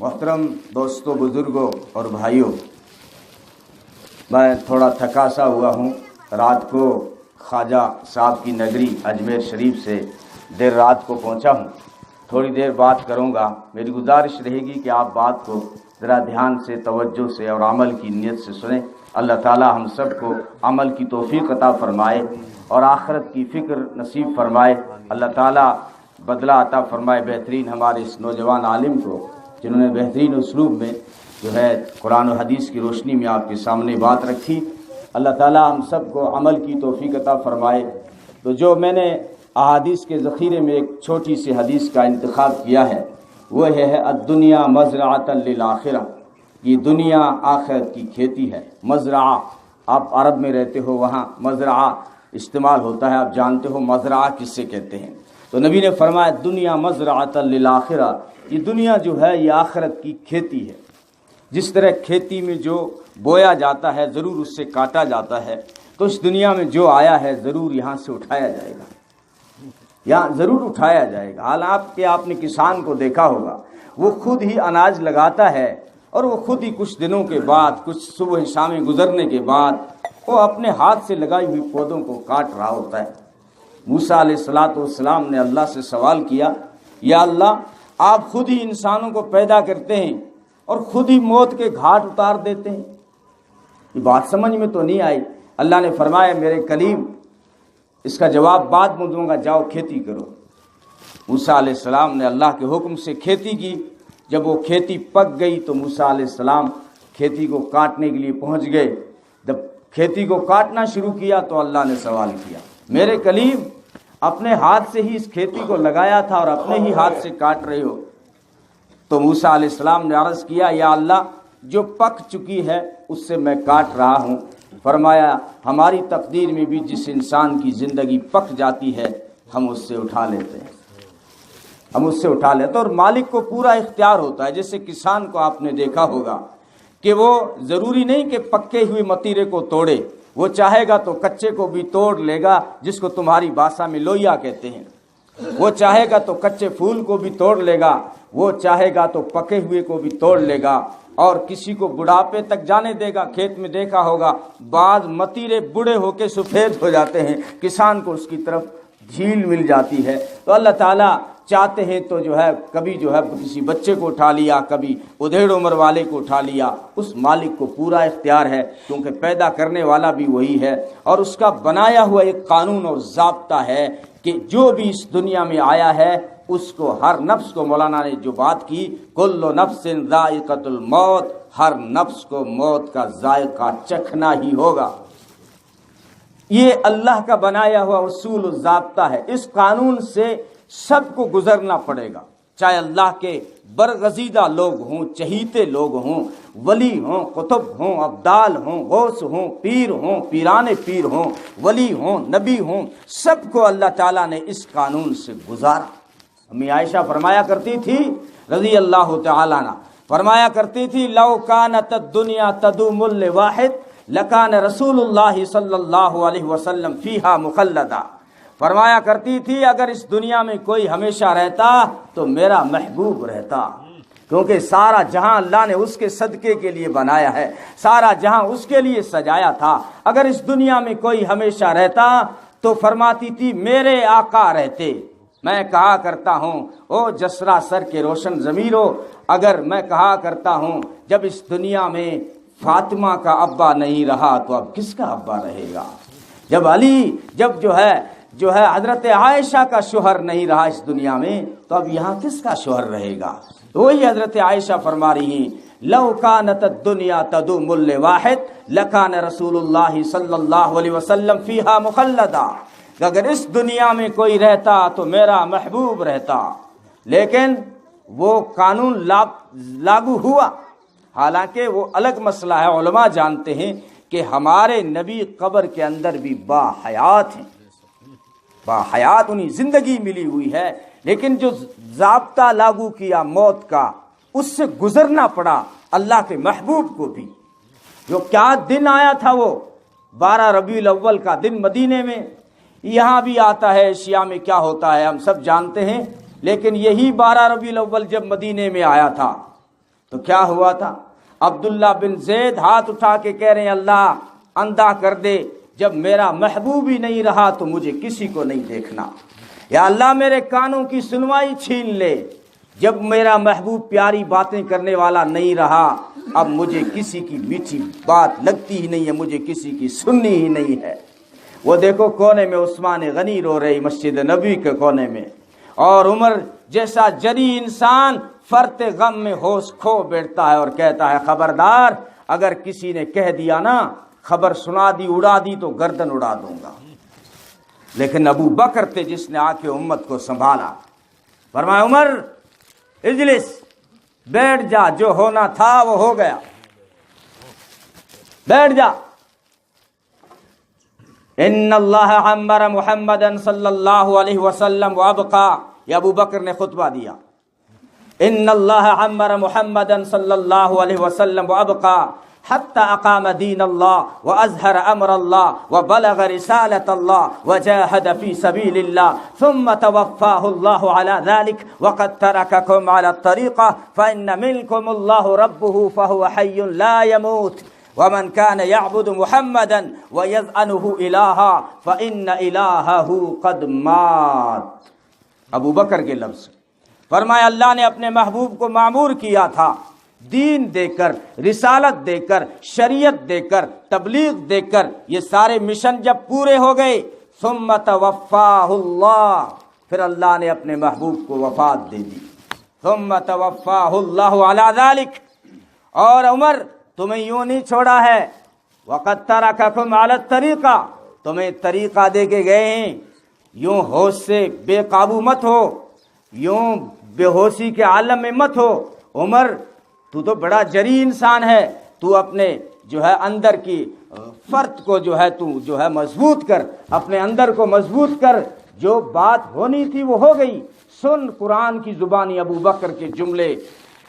محترم دوستوں، بزرگوں اور بھائیوں، میں تھوڑا تھکا سا ہوا ہوں۔ رات کو خواجہ صاحب کی نگری اجمیر شریف سے دیر رات کو پہنچا ہوں۔ تھوڑی دیر بات کروں گا۔ میری گزارش رہے گی کہ آپ بات کو ذرا دھیان سے، توجہ سے اور عمل کی نیت سے سنیں۔ اللہ تعالی ہم سب کو عمل کی توفیق عطا فرمائے اور آخرت کی فکر نصیب فرمائے۔ اللہ تعالی بدلہ عطا فرمائے بہترین ہمارے اس نوجوان عالم کو، جنہوں نے بہترین اسلوب میں جو ہے قرآن و حدیث کی روشنی میں آپ کے سامنے بات رکھی۔ اللہ تعالی ہم سب کو عمل کی توفیق عطا فرمائے۔ تو جو میں نے احادیث کے ذخیرے میں ایک چھوٹی سی حدیث کا انتخاب کیا ہے وہ ہے الدنیا مزرعۃ للآخرہ، یہ دنیا آخرت کی کھیتی ہے۔ مزرعہ، آپ عرب میں رہتے ہو، وہاں مزرعہ استعمال ہوتا ہے، آپ جانتے ہو مزرعہ کس سے کہتے ہیں۔ تو نبی نے فرمایا دنیا مزرعۃ للآخرہ، یہ دنیا جو ہے یہ آخرت کی کھیتی ہے۔ جس طرح کھیتی میں جو بویا جاتا ہے ضرور اس سے کاٹا جاتا ہے، تو اس دنیا میں جو آیا ہے ضرور یہاں سے اٹھایا جائے گا، یہاں ضرور اٹھایا جائے گا۔ حالانکہ آپ نے کسان کو دیکھا ہوگا، وہ خود ہی اناج لگاتا ہے اور وہ خود ہی کچھ دنوں کے بعد، کچھ صبح شامیں گزرنے کے بعد وہ اپنے ہاتھ سے لگائی ہوئی پودوں کو کاٹ رہا ہوتا ہے۔ موسیٰ علیہ السلام نے اللہ سے سوال کیا، یا اللہ آپ خود ہی انسانوں کو پیدا کرتے ہیں اور خود ہی موت کے گھاٹ اتار دیتے ہیں، یہ بات سمجھ میں تو نہیں آئی۔ اللہ نے فرمایا میرے کلیم اس کا جواب بعد میں دوں گا، جاؤ کھیتی کرو۔ موسیٰ علیہ السلام نے اللہ کے حکم سے کھیتی کی۔ جب وہ کھیتی پک گئی تو موسیٰ علیہ السلام کھیتی کو کاٹنے کے لیے پہنچ گئے۔ جب کھیتی کو کاٹنا شروع کیا تو اللہ نے سوال کیا، میرے کلیم اپنے ہاتھ سے ہی اس کھیتی کو لگایا تھا اور اپنے ہی ہاتھ سے کاٹ رہے ہو؟ تو موسیٰ علیہ السلام نے عرض کیا، یا اللہ جو پک چکی ہے اس سے میں کاٹ رہا ہوں۔ فرمایا ہماری تقدیر میں بھی جس انسان کی زندگی پک جاتی ہے ہم اس سے اٹھا لیتے ہیں، ہم اس سے اٹھا لیتے ہیں۔ اور مالک کو پورا اختیار ہوتا ہے۔ جیسے کسان کو آپ نے دیکھا ہوگا کہ وہ ضروری نہیں کہ پکے ہوئے متیرے کو توڑے، وہ چاہے گا تو کچے کو بھی توڑ لے گا، جس کو تمہاری بھاشا میں لویا کہتے ہیں۔ وہ چاہے گا تو کچے پھول کو بھی توڑ لے گا، وہ چاہے گا تو پکے ہوئے کو بھی توڑ لے گا، اور کسی کو بڑھاپے تک جانے دے گا۔ کھیت میں دیکھا ہوگا بعض متیرے بوڑھے ہو کے سفید ہو جاتے ہیں، کسان کو اس کی طرف جھیل مل جاتی ہے۔ تو اللہ تعالیٰ چاہتے ہیں تو جو ہے کبھی جو ہے کسی بچے کو اٹھا لیا، کبھی ادھیڑ عمر والے کو اٹھا لیا۔ اس مالک کو پورا اختیار ہے، کیونکہ پیدا کرنے والا بھی وہی ہے، اور اس کا بنایا ہوا ایک قانون اور ضابطہ ہے کہ جو بھی اس دنیا میں آیا ہے اس کو، ہر نفس کو، مولانا نے جو بات کی، کل نفس ذائقۃ الموت، ہر نفس کو موت کا ذائقہ چکھنا ہی ہوگا۔ یہ اللہ کا بنایا ہوا اصول و ضابطہ ہے۔ اس قانون سے سب کو گزرنا پڑے گا، چاہے اللہ کے برگزیدہ لوگ ہوں، چہیتے لوگ ہوں، ولی ہوں، قطب ہوں، ابدال ہوں، غوث ہوں، پیر ہوں، پیران پیر ہوں، ولی ہوں، نبی ہوں، سب کو اللہ تعالیٰ نے اس قانون سے گزارا۔ امی عائشہ فرمایا کرتی تھی رضی اللہ تعالیٰ عنہ، فرمایا کرتی تھی لو کانت الدنیا تدوم لواحد لکان رسول اللہ صلی اللہ علیہ وسلم فیہا مخلدا۔ فرمایا کرتی تھی اگر اس دنیا میں کوئی ہمیشہ رہتا تو میرا محبوب رہتا، کیونکہ سارا جہاں اللہ نے اس کے صدقے کے لیے بنایا ہے، سارا جہاں اس کے لیے سجایا تھا۔ اگر اس دنیا میں کوئی ہمیشہ رہتا تو فرماتی تھی میرے آقا رہتے۔ میں کہا کرتا ہوں او جسرا سر کے روشن ضمیرو، اگر میں کہا کرتا ہوں جب اس دنیا میں فاطمہ کا ابا نہیں رہا تو اب کس کا ابا رہے گا؟ جب علی، جب جو ہے حضرت عائشہ کا شوہر نہیں رہا اس دنیا میں تو اب یہاں کس کا شوہر رہے گا؟ تو وہی حضرت عائشہ فرما رہی ہیں لو کانت الدنیا تدوم لواحد لکان رسول اللہ صلی اللہ علیہ وسلم فیہا مخلدا، اگر اس دنیا میں کوئی رہتا تو میرا محبوب رہتا۔ لیکن وہ قانون لاگو ہوا، حالانکہ وہ الگ مسئلہ ہے۔ علماء جانتے ہیں کہ ہمارے نبی قبر کے اندر بھی با حیات ہیں، با حیات، انہیں زندگی ملی ہوئی ہے، لیکن جو ضابطہ لاگو کیا موت کا، اس سے گزرنا پڑا اللہ کے محبوب کو بھی۔ جو کیا دن آیا تھا وہ 12 ربیع الاول کا دن مدینے میں، یہاں بھی آتا ہے، ایشیا میں کیا ہوتا ہے ہم سب جانتے ہیں، لیکن یہی 12 ربیع الاول جب مدینے میں آیا تھا تو کیا ہوا تھا؟ عبداللہ بن زید ہاتھ اٹھا کے کہہ رہے ہیں اللہ اندھا کر دے، جب میرا محبوب ہی نہیں رہا تو مجھے کسی کو نہیں دیکھنا، یا اللہ میرے کانوں کی سنوائی چھین لے، جب میرا محبوب پیاری باتیں کرنے والا نہیں رہا اب مجھے کسی کی میٹھی بات لگتی ہی نہیں ہے، مجھے کسی کی سننی ہی نہیں ہے۔ وہ دیکھو کونے میں عثمان غنی رو رہی مسجد نبی کے کونے میں، اور عمر جیسا جری انسان فرط غم میں ہوش کھو بیٹھتا ہے اور کہتا ہے خبردار اگر کسی نے کہہ دیا نا، خبر سنا دی اڑا دی تو گردن اڑا دوں گا۔ لیکن ابو بکر تھے جس نے آ کے امت کو سنبھالا، فرمایا عمر اجلس، بیٹھ جا، جو ہونا تھا وہ ہو گیا، بیٹھ جا۔ ان اللہ عمر محمد صلی اللہ علیہ وسلم وابقا، یہ ابو بکر نے خطبہ دیا، ان اللہ عمر محمد صلی اللہ علیہ وسلم وابقا حتى اقام دین اللہ واظہر امر اللہ وبلغ رسالۃ اللہ وجاہد فی سبیل اللہ ثم توفاہ اللہ علی ذلک وقد ترککم علی الطریقہ فإن منکم اللہ ربہ فہو حی لا يموت ومن كان يعبد محمدا ويذعنه الہا فإن الہہ قد مات۔ ابو بکر کے لفظ، فرمایا اللہ نے اپنے محبوب کو معمور کیا تھا دین دے کر، رسالت دے کر، شریعت دے کر، تبلیغ دے کر، یہ سارے مشن جب پورے ہو گئے ثم توفاہ اللہ، پھر اللہ نے اپنے محبوب کو وفات دے دی، ثم توفاہ اللہ علی ذلک، اور عمر تمہیں یوں نہیں چھوڑا ہے، وقد ترککم علی الطریقہ، تمہیں طریقہ دے کے گئے ہیں، یوں ہوش سے بے قابو مت ہو، یوں بے ہوشی کے عالم میں مت ہو۔ عمر تو تو بڑا جری انسان ہے، تو اپنے جو ہے اندر کی فرد کو جو ہے تو جو ہے مضبوط کر، اپنے اندر کو مضبوط کر، جو بات ہونی تھی وہ ہو گئی۔ سن قرآن کی زبانی ابو بکر کے جملے،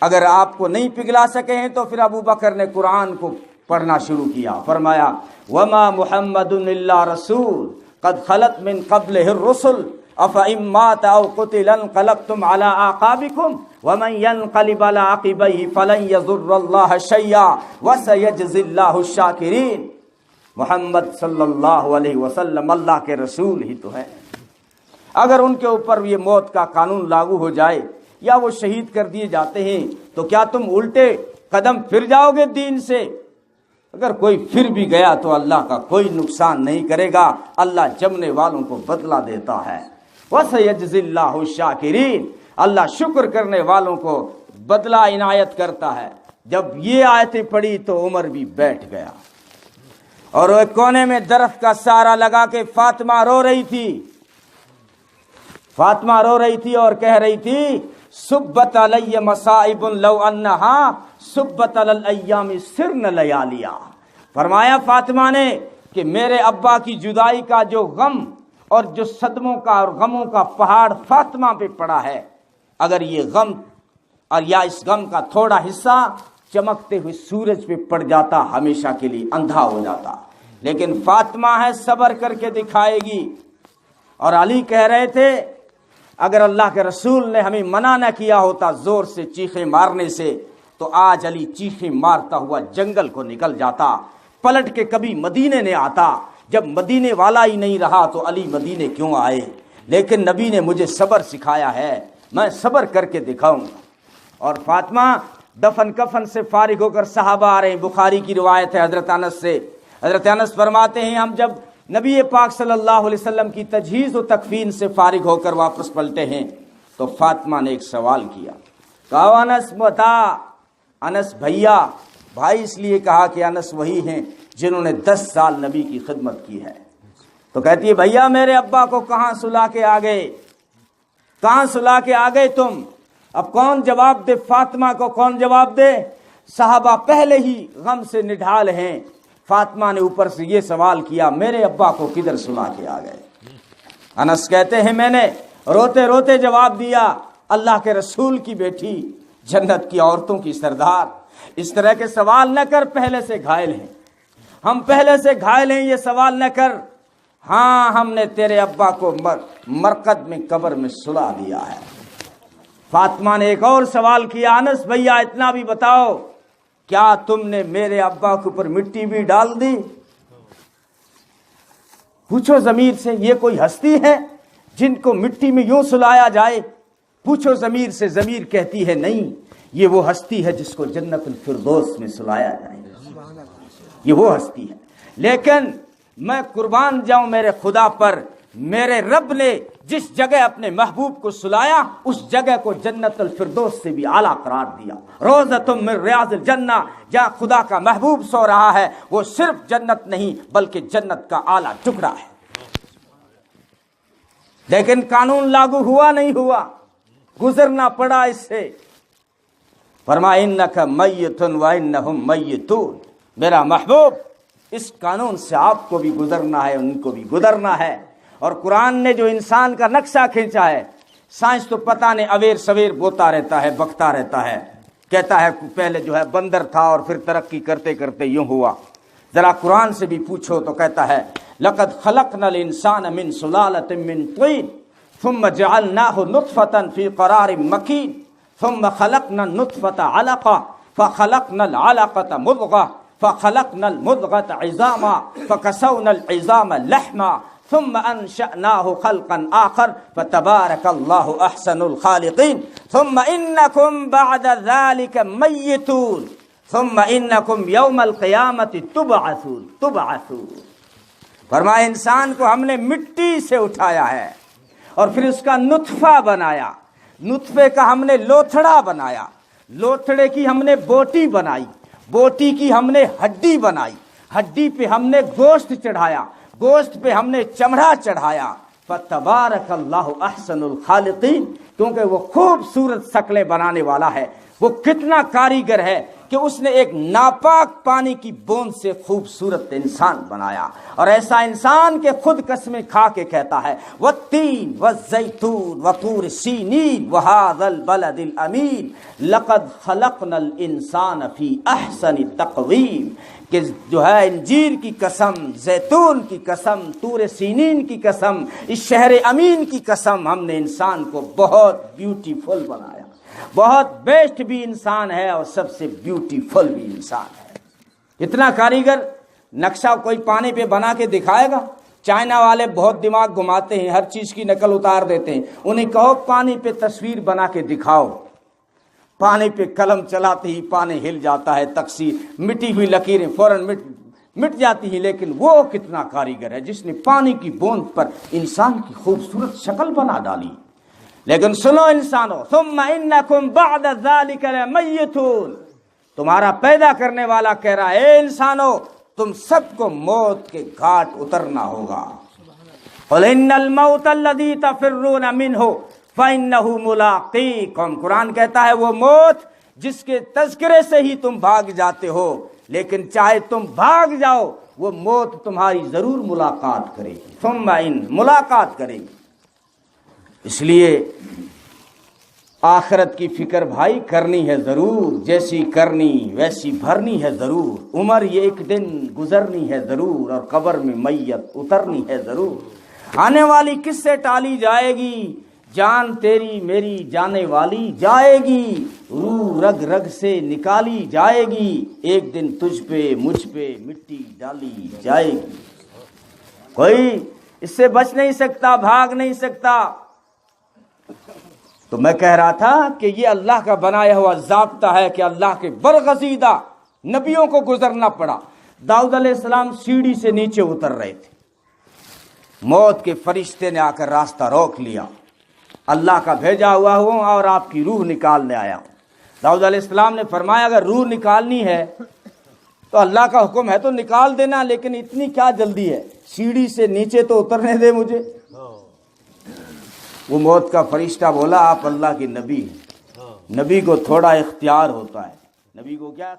اگر آپ کو نہیں پگھلا سکے ہیں تو پھر ابو بکر نے قرآن کو پڑھنا شروع کیا، فرمایا وما محمد الا رسول قد خلت من قبلہ الرسل افإن مات او قتل انقلبتم على اعقابكم ومن ينقلب على عقبيه فلن يضر الله شيئا وسيجزي الله الشاكرين۔ محمد صلی اللہ علیہ وسلم اللہ کے رسول ہی تو ہے، اگر ان کے اوپر یہ موت کا قانون لاگو ہو جائے یا وہ شہید کر دیے جاتے ہیں تو کیا تم الٹے قدم پھر جاؤ گے دین سے؟ اگر کوئی پھر بھی گیا تو اللہ کا کوئی نقصان نہیں کرے گا، اللہ جمنے والوں کو بدلہ دیتا ہے۔ وَسَيَجْزِي اللَّهُ الشَّاكِرِينَ، اللہ شکر کرنے والوں کو بدلہ عنایت کرتا ہے۔ جب یہ آیتیں پڑھی تو عمر بھی بیٹھ گیا، اور وہ کونے میں درخت کا سہارا لگا کے فاطمہ رو رہی تھی، فاطمہ رو رہی تھی اور کہہ رہی تھی سبت علی مصائب لو انہا سبت علی الایام سرن لیالیا۔ فرمایا فاطمہ نے کہ میرے ابا کی جدائی کا جو غم اور جو صدموں کا اور غموں کا پہاڑ فاطمہ پہ پڑا ہے، اگر یہ غم اور یا اس غم کا تھوڑا حصہ چمکتے ہوئے سورج پہ پڑ جاتا ہمیشہ کے لیے اندھا ہو جاتا، لیکن فاطمہ ہے صبر کر کے دکھائے گی۔ اور علی کہہ رہے تھے اگر اللہ کے رسول نے ہمیں منع نہ کیا ہوتا زور سے چیخیں مارنے سے تو آج علی چیخیں مارتا ہوا جنگل کو نکل جاتا، پلٹ کے کبھی مدینے نے آتا۔ جب مدینے والا ہی نہیں رہا تو علی مدینے کیوں آئے؟ لیکن نبی نے مجھے صبر سکھایا ہے، میں صبر کر کے دکھاؤں گا۔ اور فاطمہ دفن کفن سے فارغ ہو کر صحابہ آ رہے ہیں، بخاری کی روایت ہے حضرت انس سے، حضرت انس فرماتے ہیں ہم جب نبی پاک صلی اللہ علیہ وسلم کی تجہیز و تکفین سے فارغ ہو کر واپس پلٹے ہیں تو فاطمہ نے ایک سوال کیا، کہا انس بتا، انس بھیا، بھائی اس لیے کہا کہ انس وہی ہیں جنہوں نے 10 سال نبی کی خدمت کی ہے، تو کہتی ہے بھیا میرے ابا کو کہاں سلا کے آ گئے، کہاں سلا کے آ گئے تم؟ اب کون جواب دے؟ فاطمہ کو کون جواب دے؟ صحابہ پہلے ہی غم سے نڈھال ہیں، فاطمہ نے اوپر سے یہ سوال کیا میرے ابا کو کدھر سلا کے آ گئے؟ انس کہتے ہیں میں نے روتے روتے جواب دیا اللہ کے رسول کی بیٹی، جنت کی عورتوں کی سردار، اس طرح کے سوال نہ کر، پہلے سے گھائل ہیں ہم، پہلے سے گھائل ہیں، یہ سوال نہ کر۔ ہاں ہم نے تیرے ابا کو مرقد میں قبر میں سلا دیا ہے۔ فاطمہ نے ایک اور سوال کیا، انس بھیا اتنا بھی بتاؤ، کیا تم نے میرے ابا کے اوپر مٹی بھی ڈال دی؟ پوچھو ضمیر سے، یہ کوئی ہستی ہے جن کو مٹی میں یوں سلایا جائے؟ پوچھو ضمیر سے، ضمیر کہتی ہے نہیں، یہ وہ ہستی ہے جس کو جنت الفردوس میں سلایا جائے، یہ وہ ہستی ہے۔ لیکن میں قربان جاؤں میرے خدا پر، میرے رب نے جس جگہ اپنے محبوب کو سلایا اس جگہ کو جنت الفردوس سے بھی اعلیٰ قرار دیا۔ روضۃ من ریاض الجنہ، جہاں خدا کا محبوب سو رہا ہے وہ صرف جنت نہیں بلکہ جنت کا اعلیٰ ٹکڑا ہے۔ لیکن قانون لاگو ہوا نہیں ہوا، گزرنا پڑا اس سے۔ فرمایا انک میت و انہم میتون، میرا محبوب اس قانون سے آپ کو بھی گزرنا ہے، ان کو بھی گزرنا ہے۔ اور قرآن نے جو انسان کا نقشہ کھینچا ہے، سائنس تو پتہ نہیں اویر سویر بوتا رہتا ہے، بکتا رہتا ہے، کہتا ہے پہلے جو ہے بندر تھا اور پھر ترقی کرتے کرتے یوں ہوا۔ ذرا قرآن سے بھی پوچھو تو کہتا ہے لقد خلقنا الانسان من سلالۃ من طین ثم جعلناہ نطفۃ فی قرار مکین ثم خلقنا النطفۃ علقۃ فخلقنا العلقۃ مضغۃ فخلقنا المضغۃ عظاما فکسونا العظام لحما ثم انشأناه خلقا آخر فتبارك الله احسن الخالقین ثم انکم بعد ذلك میتون ثم انکم یوم القیامت تبعثون۔ فرمایا انسان کو ہم نے مٹی سے اٹھایا ہے اور پھر اس کا نطفہ بنایا، نطفے کا ہم نے لوتھڑا بنایا، لوتھڑے کی ہم نے بوٹی بنائی، بوٹی کی ہم نے ہڈی بنائی، ہڈی پہ ہم نے گوشت چڑھایا، گوشت پہ ہم نے چمڑا چڑھایا۔ فتبارک اللہ احسن الخالقین، کیونکہ وہ خوبصورت شکلیں بنانے والا ہے، وہ کتنا کاریگر ہے کہ اس نے ایک ناپاک پانی کی بوند سے خوبصورت انسان بنایا، اور ایسا انسان کہ خود قسمیں کھا کے کہتا ہے والتین والزیتون وطور سینین وہذا البلد الامین لقد خلقنا الانسان فی احسن تقویم، کہ جو ہے انجیر کی قسم، زیتون کی قسم، طور سینین کی قسم، اس شہر امین کی قسم، ہم نے انسان کو بہت بیوٹیفل بنایا، بہت بیسٹ بھی انسان ہے اور سب سے بیوٹیفل بھی انسان ہے۔ اتنا کاریگر نقشہ کوئی پانی پہ بنا کے دکھائے گا؟ چائنا والے بہت دماغ گھماتے ہیں، ہر چیز کی نقل اتار دیتے ہیں، انہیں کہو پانی پہ تصویر بنا کے دکھاؤ، پانی پہ قلم چلاتے ہی پانی ہل جاتا ہے، تقسیم مٹی ہوئی لکیریں فوراً مٹ جاتی ہیں، لیکن وہ کتنا کاریگر ہے جس نے پانی کی بوند پر انسان کی خوبصورت شکل بنا ڈالی۔ لیکن سنو انسانو، ثم انکم بعد ذلک لمیتون، تمہارا پیدا کرنے والا کہہ رہا ہے اے انسانو تم سب کو موت کے گھاٹ اترنا ہوگا۔ قل ان الموت الذی تفرون منہ فإنہ ملاقیکم، قرآن کہتا ہے وہ موت جس کے تذکرے سے ہی تم بھاگ جاتے ہو، لیکن چاہے تم بھاگ جاؤ وہ موت تمہاری ضرور ملاقات کرے گی، ثم ان ملاقات کرے گی۔ اس لیے آخرت کی فکر بھائی کرنی ہے ضرور، جیسی کرنی ویسی بھرنی ہے ضرور، عمر یہ ایک دن گزرنی ہے ضرور، اور قبر میں میت اترنی ہے ضرور۔ آنے والی کس سے ٹالی جائے گی؟ جان تیری میری جانے والی جائے گی، روح رگ رگ سے نکالی جائے گی، ایک دن تجھ پہ مجھ پہ مٹی ڈالی جائے گی، کوئی اس سے بچ نہیں سکتا، بھاگ نہیں سکتا۔ تو میں کہہ رہا تھا کہ یہ اللہ کا بنایا ہوا ضابطہ ہے کہ اللہ کے برگزیدہ نبیوں کو گزرنا پڑا۔ داؤد علیہ السلام سیڑھی سے نیچے اتر رہے تھے، موت کے فرشتے نے آ کر راستہ روک لیا، اللہ کا بھیجا ہوا ہوں اور آپ کی روح نکالنے آیا ہوں۔ داؤد علیہ السلام نے فرمایا اگر روح نکالنی ہے تو اللہ کا حکم ہے تو نکال دینا، لیکن اتنی کیا جلدی ہے، سیڑھی سے نیچے تو اترنے دے مجھے۔ وہ موت کا فرشتہ بولا آپ اللہ کے نبی ہیں، نبی کو تھوڑا اختیار ہوتا ہے، نبی کو کیا